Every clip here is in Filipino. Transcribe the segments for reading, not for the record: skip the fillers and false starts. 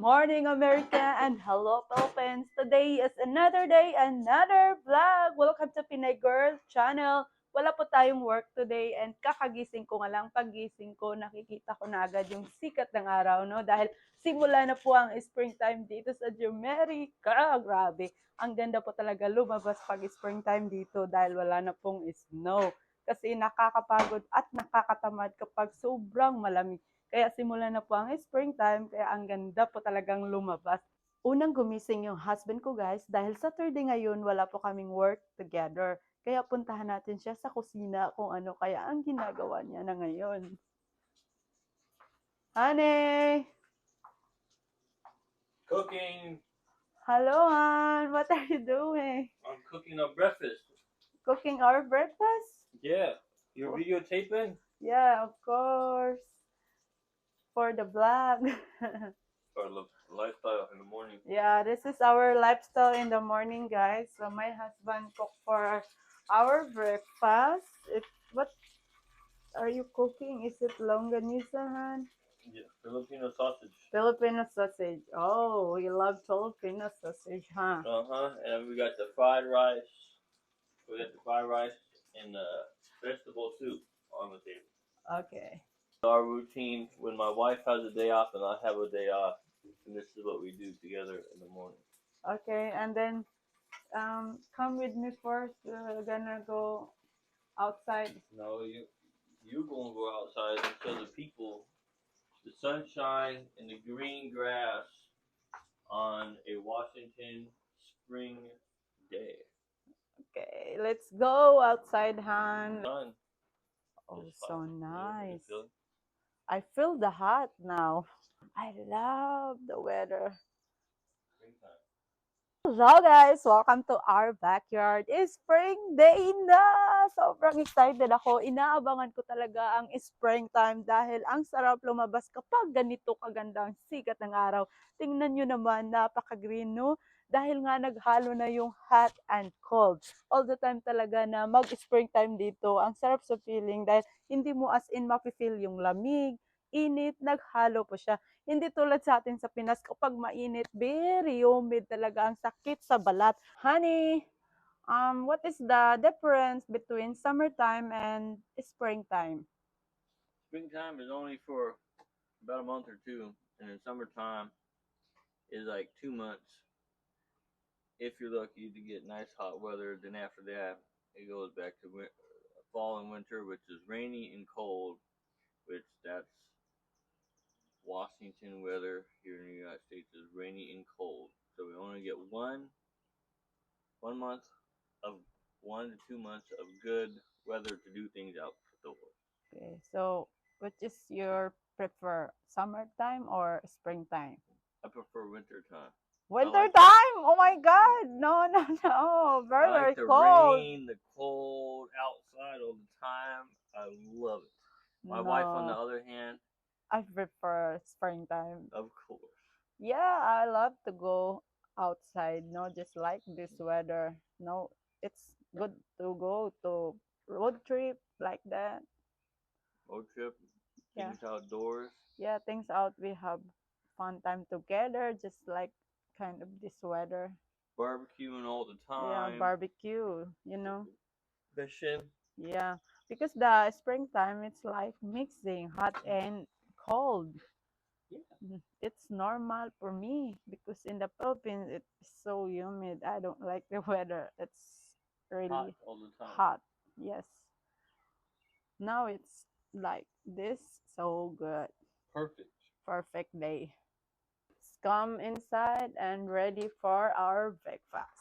morning, America, and hello, Philippines. Today is another day, another vlog. Welcome to Pinay Girl Channel. Wala po tayong work today and kakagising ko nga lang. Paggising ko, nakikita ko na agad yung sikat ng araw, no? Dahil simula na po ang springtime dito sa Jamaica. Grabe. Ang ganda po talaga lumabas pag springtime dito dahil wala na pong snow. Kasi nakakapagod at nakakatamad kapag sobrang malamig. Kaya simula na po ang springtime, kaya ang ganda po talagang lumabas. Unang gumising yung husband ko guys, dahil Saturday ngayon wala po kaming work together. Kaya puntahan natin siya sa kusina kung ano kaya ang ginagawa niya na ngayon. Honey! Cooking. Hello, hon. What are you doing? I'm cooking a breakfast. Cooking our breakfast? Yeah. You're videotaping? Yeah, of course. For the vlog. For the lifestyle in the morning. Yeah, this is our lifestyle in the morning, guys. So my husband cooked for our breakfast. What are you cooking? Is it longanisa, Han? Yeah, Filipino sausage. Filipino sausage. Oh, we love Filipino sausage, huh? And we got the fried rice. We got the fried rice and the vegetable soup on the table. Okay. Our routine when my wife has a day off and I have a day off, and this is what we do together in the morning. Okay, and then come with me first. We're gonna go outside. No, you gonna go outside and show the people the sunshine and the green grass on a Washington spring day. Okay, let's go outside, Han. Sun. Oh, It's so fine. nice. You I feel the hot now. I love the weather. springtime. Hello guys! Welcome to our backyard. It's spring day na! Sobrang excited ako. Inaabangan ko talaga ang springtime dahil ang sarap lumabas kapag ganito kaganda ang sikat ng araw. Tingnan nyo naman, napaka-green, no? Dahil nga naghalo na yung hot and cold. All the time talaga na mag-springtime dito. Ang sarap sa feeling dahil hindi mo as in mapifeel yung lamig, init, naghalo po siya. Hindi tulad sa atin sa Pinas, kapag mainit, very humid talaga, ang sakit sa balat. Honey, what is the difference between summertime and springtime? Springtime is only for about a month or two, and then summertime is like 2 months. If you're lucky to get nice hot weather, then after that it goes back to fall and winter, which is rainy and cold, which that's Washington weather here in the United States is rainy and cold. So we only get one month of 1 to 2 months of good weather to do things outdoors. Okay, so which is your prefer, summertime or springtime? I prefer winter time. Winter time? Oh my God! No, no, no! Very, I like very the cold. rain, the cold outside all the time. I love it. My wife, on the No, other hand, I prefer springtime. of course. Yeah, I love to go outside, no, just like this weather. No, it's good to go to road trip like that. Road trip, Yeah, things outdoors. yeah, things out. We have fun time together, just like kind of this weather. Barbecuing all the Yeah, time. barbecue, you know. Fishing. Yeah, because the springtime, it's like mixing hot and cold. Yeah. It's normal for me because in the Philippines it's so humid. I don't like the weather. It's really Hot all the time. hot. Yes. Now it's like this. So good. Perfect. Perfect day. Let's come inside and ready for our breakfast.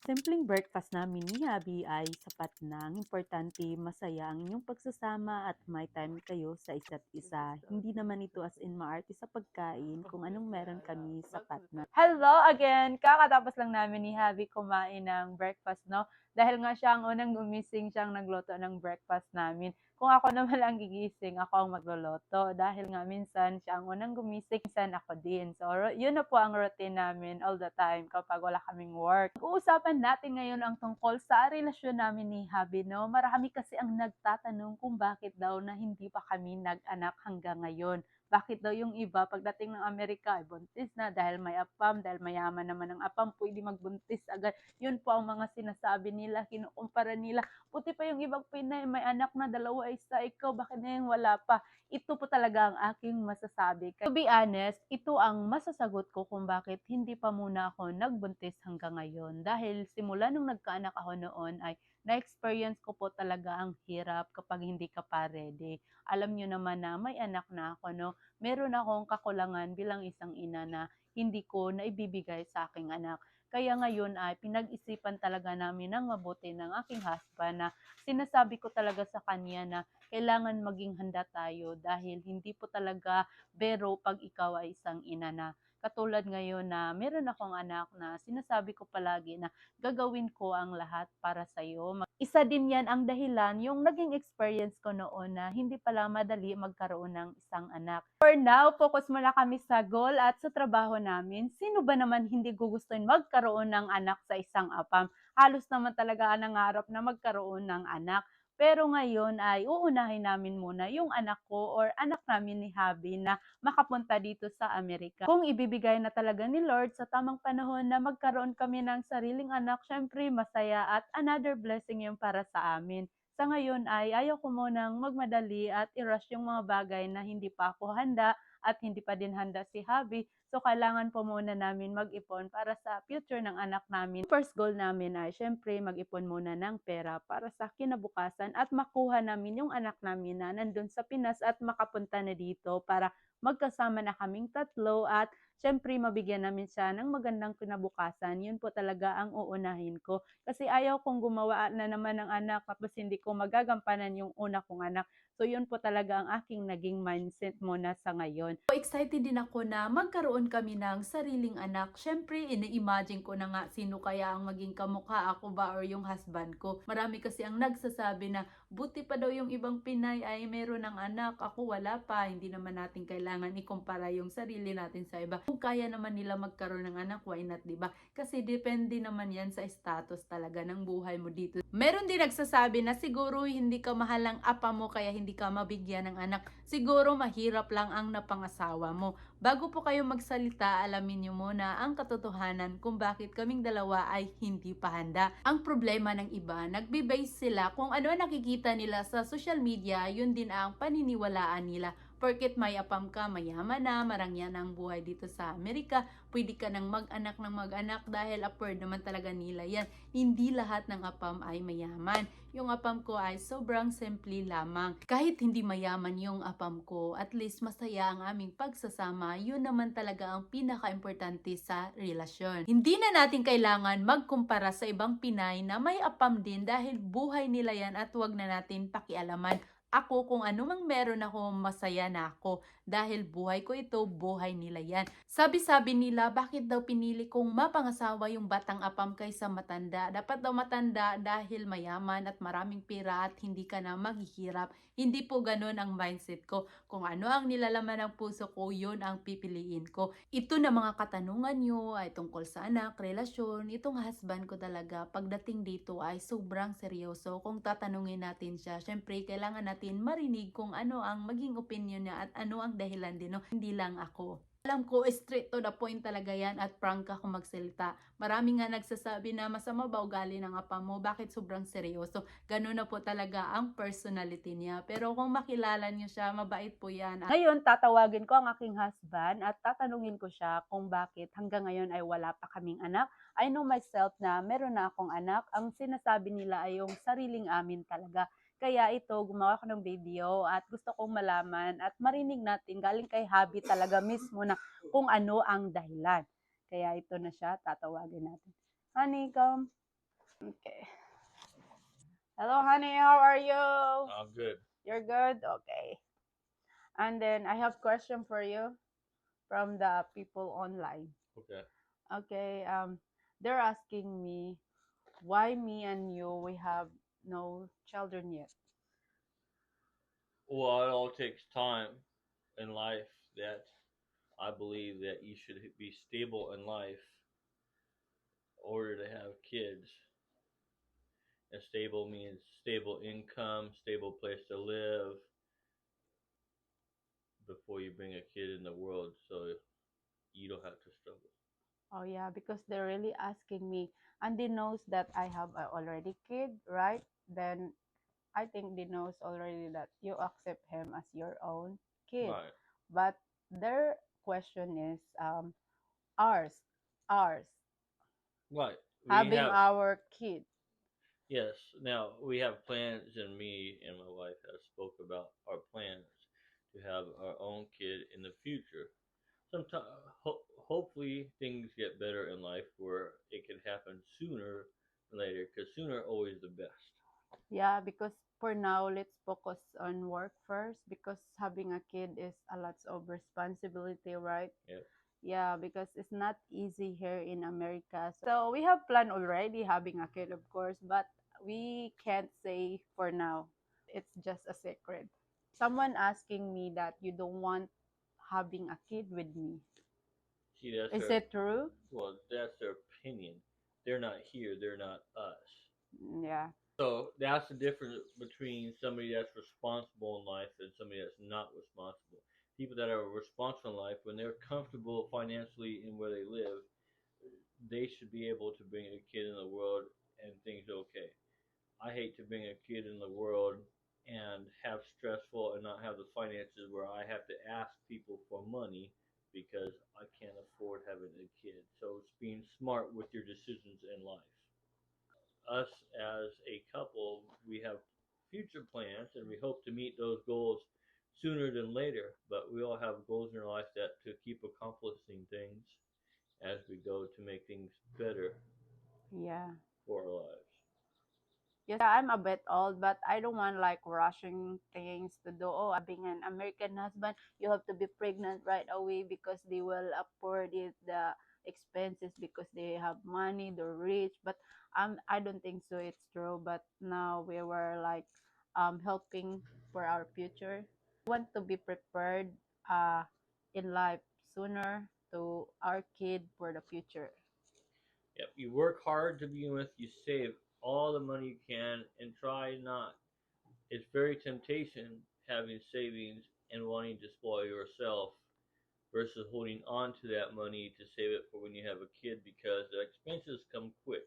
Simpleng breakfast namin ni Habi ay sapat na. Importante, masaya ang inyong pagsasama at may time kayo sa isa't isa. Hindi naman ito as in maarte sa pagkain, kung anong meron kami sapat na. Hello again! Kakatapos lang namin ni Habi kumain ng breakfast, no? Dahil nga siya ang unang gumising, siyang nagluto ng breakfast namin. Kung ako naman lang gigising, ako ang magluluto. Dahil nga minsan siya ang unang gumising, minsan ako din. So, yun na po ang routine namin all the time kapag wala kaming work. Uusapan natin ngayon ang tungkol sa relasyon namin ni Habi, no? Marami kasi ang nagtatanong kung bakit daw na hindi pa kami nag-anak hanggang ngayon. bakit daw yung iba pagdating ng Amerika ay buntis na dahil may apam, dahil mayaman naman ang apam, pwede magbuntis agad. Yun po ang mga sinasabi nila, kinukumpara nila. Puti pa yung ibang Pinay, may anak na dalawa, isa, ikaw, bakit ngayon wala pa? Ito po talaga ang aking masasabi. To be honest, ito ang masasagot ko kung bakit hindi pa muna ako nagbuntis hanggang ngayon. Dahil simula nung nagkaanak ako noon ay na-experience ko po talaga ang hirap kapag hindi ka pa ready. Alam nyo naman na may anak na ako, no? Meron akong kakulangan bilang isang ina na hindi ko naibibigay sa aking anak. Kaya ngayon ay pinag-isipan talaga namin ng mabuti ng aking husband na sinasabi ko talaga sa kanya na kailangan maging handa tayo dahil hindi po talaga bero pag ikaw ay isang ina na. Katulad ngayon na meron akong anak na sinasabi ko palagi na gagawin ko ang lahat para sa iyo. Isa din yan ang dahilan yung naging experience ko noon na hindi pala madali magkaroon ng isang anak. For now, focus muna kami sa goal at sa trabaho namin. Sino ba naman hindi gugustuhin magkaroon ng anak sa isang apam? Halos naman talaga nangarap na magkaroon ng anak. Pero ngayon ay uunahin namin muna yung anak ko or anak namin ni Habi na makapunta dito sa Amerika. Kung ibibigay na talaga ni Lord sa tamang panahon na magkaroon kami ng sariling anak, syempre masaya at another blessing yung para sa amin. Sa ngayon ay ayaw ko munang magmadali at i-rush yung mga bagay na hindi pa ako handa at hindi pa din handa si Habi. So, kailangan po muna namin mag-ipon para sa future ng anak namin. First goal namin ay syempre mag-ipon muna ng pera para sa kinabukasan at makuha namin yung anak namin na nandun sa Pinas at makapunta na dito para magkasama na kaming tatlo at syempre mabigyan namin siya ng magandang kinabukasan. Yun po talaga ang uunahin ko. Kasi ayaw kong gumawa na naman ng anak tapos hindi ko magagampanan yung una kong anak. So yun po talaga ang aking naging mindset muna sa ngayon. So excited din ako na magkaroon kami ng sariling anak. Syempre, ini-imagine ko na nga sino kaya ang maging kamukha, ako ba or yung husband ko. Marami kasi ang nagsasabi na buti pa daw yung ibang Pinay ay meron ng anak, ako wala pa. Hindi naman natin kailangan ikumpara yung sarili natin sa iba. Kung kaya naman nila magkaroon ng anak, why not, diba? Kasi depende naman yan sa status talaga ng buhay mo dito. Meron din nagsasabi na siguro hindi ka mahal ng apa mo kaya hindi ka mabigyan ng anak. Siguro mahirap lang ang napangasawa mo. Bago po kayo magsalita, alamin niyo muna ang katotohanan kung bakit kaming dalawa ay hindi pa handa. Ang problema ng iba, nagbe-base sila kung ano nakikita nila sa social media, yun din ang paniniwalaan nila. Porket may apam ka, mayaman na, marangyan ang buhay dito sa Amerika, pwede ka nang mag-anak ng mag-anak dahil upward naman talaga nila yan. Hindi lahat ng apam ay mayaman. Yung apam ko ay sobrang simple lamang. Kahit hindi mayaman yung apam ko, at least masaya ang aming pagsasama. Yun naman talaga ang pinaka-importante sa relasyon. Hindi na natin kailangan magkumpara sa ibang Pinay na may apam din dahil buhay nila yan at wag na natin pakialaman. Ako, kung ano mang meron ako, masaya na ako. Dahil buhay ko ito, buhay nila yan. Sabi-sabi nila, bakit daw pinili kong mapangasawa yung batang apam kaysa matanda? Dapat daw matanda dahil mayaman at maraming pera at hindi ka na maghihirap. Hindi po ganun ang mindset ko. Kung ano ang nilalaman ng puso ko, yun ang pipiliin ko. Ito na mga katanungan nyo ay tungkol sa anak, relasyon, itong husband ko talaga pagdating dito ay sobrang seryoso. Kung tatanungin natin siya, syempre kailangan natin marinig kung ano ang maging opinion niya at ano ang dahilan din, no? Hindi lang ako. Alam ko, straight to the point talaga yan at prank ako magsalita. Marami nga nagsasabi na masama ba ugali ng apa mo? Bakit sobrang seryoso? Ganun na po talaga ang personality niya. Pero kung makilala niyo siya, mabait po yan. Ngayon, tatawagin ko ang aking husband at tatanungin ko siya kung bakit hanggang ngayon ay wala pa kaming anak. I know myself na meron na akong anak. Ang sinasabi nila ay yung sariling amin talaga. Kaya ito, gumawa ko ng video at gusto kong malaman at marinig natin galing kay Habi talaga mismo na kung ano ang dahilan. Kaya ito na siya, tatawagin natin. Honey, come. Okay. Hello, honey. How are you? I'm good. You're good? Okay. And then I have question for you from the people online. Okay. Okay. They're asking me why me and you we have no children yet. Well, it all takes time in life that I believe that you should be stable in life in order to have kids. And stable means stable income, stable place to live, before you bring a kid in the world, so you don't have to struggle. Oh yeah, because they're really asking me, and they knows that I have a already kid, right? Then I think they knows already that you accept him as your own kid. Right. But their question is ours, ours, Right. We having have, our kid. yes. Now we have plans, and me and my wife have spoke about our plans to have our own kid in the future. Sometime, hopefully, things get better in life where it can happen sooner than later, because sooner always the best. Yeah, because for now, let's focus on work first because having a kid is a lot of responsibility, right? Yep. Yeah, because it's not easy here in America. So we have planned already having a kid, of course, but we can't say for now. It's just a secret. Someone asking me that you don't want having a kid with me. See, that's Is their, it true? well, that's their opinion. They're not here. They're not us. Yeah. So that's the difference between somebody that's responsible in life and somebody that's not responsible. People that are responsible in life, when they're comfortable financially in where they live, they should be able to bring a kid in the world and things okay. I hate to bring a kid in the world and have stressful and not have the finances where I have to ask people for money because I can't afford having a kid. So it's being smart with your decisions in life. Us as a couple, we have future plans and we hope to meet those goals sooner than later. But we all have goals in our life that to keep accomplishing things as we go to make things better Yeah. for our lives. Yes, I'm a bit old, but I don't want like rushing things to do. Oh, being an American husband, you have to be pregnant right away because they will afford it, the expenses because they have money, they're rich. But I don't think so. It's true. But now we were like helping for our future. We want to be prepared in life sooner to our kid for the future. Yep, you work hard to begin with, you save all the money you can, and try not. It's very temptation having savings and wanting to spoil yourself versus holding on to that money to save it for when you have a kid because the expenses come quick.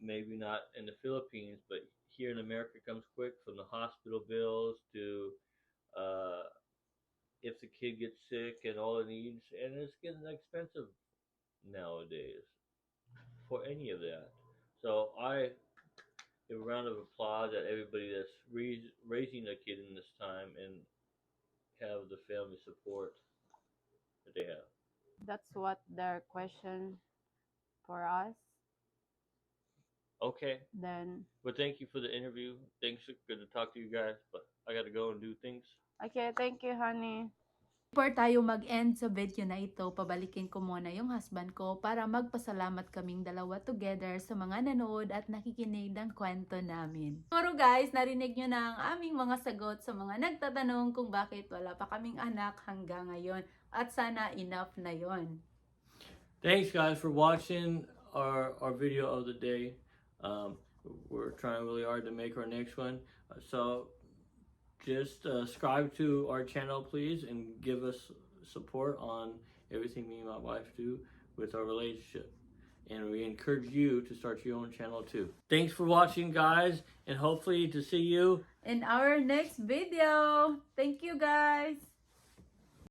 Maybe not in the Philippines, but here in America it comes quick from the hospital bills to uh, if the kid gets sick and all it needs, and it's getting expensive nowadays for any of that. So I give a round of applause at everybody that's raising a kid in this time and have the family support that they have. That's what their question for us. Okay, Then but thank you for the interview. Thanks, good to talk to you guys. But I got to go and do things. okay, thank you, honey. Before tayo mag-end sa video na ito, pabalikin ko muna yung husband ko para magpasalamat kaming dalawa together sa mga nanood at nakikinig ng kwento namin. Siguro guys, narinig nyo na ang aming mga sagot sa mga nagtatanong kung bakit wala pa kaming anak hanggang ngayon. At sana enough na yon. Thanks, guys, for watching our video of the day. We're trying really hard to make our next one. So just subscribe to our channel, please, and give us support on everything me and my wife do with our relationship. And we encourage you to start your own channel too. Thanks for watching, guys, and hopefully to see you In our next video. Thank you guys!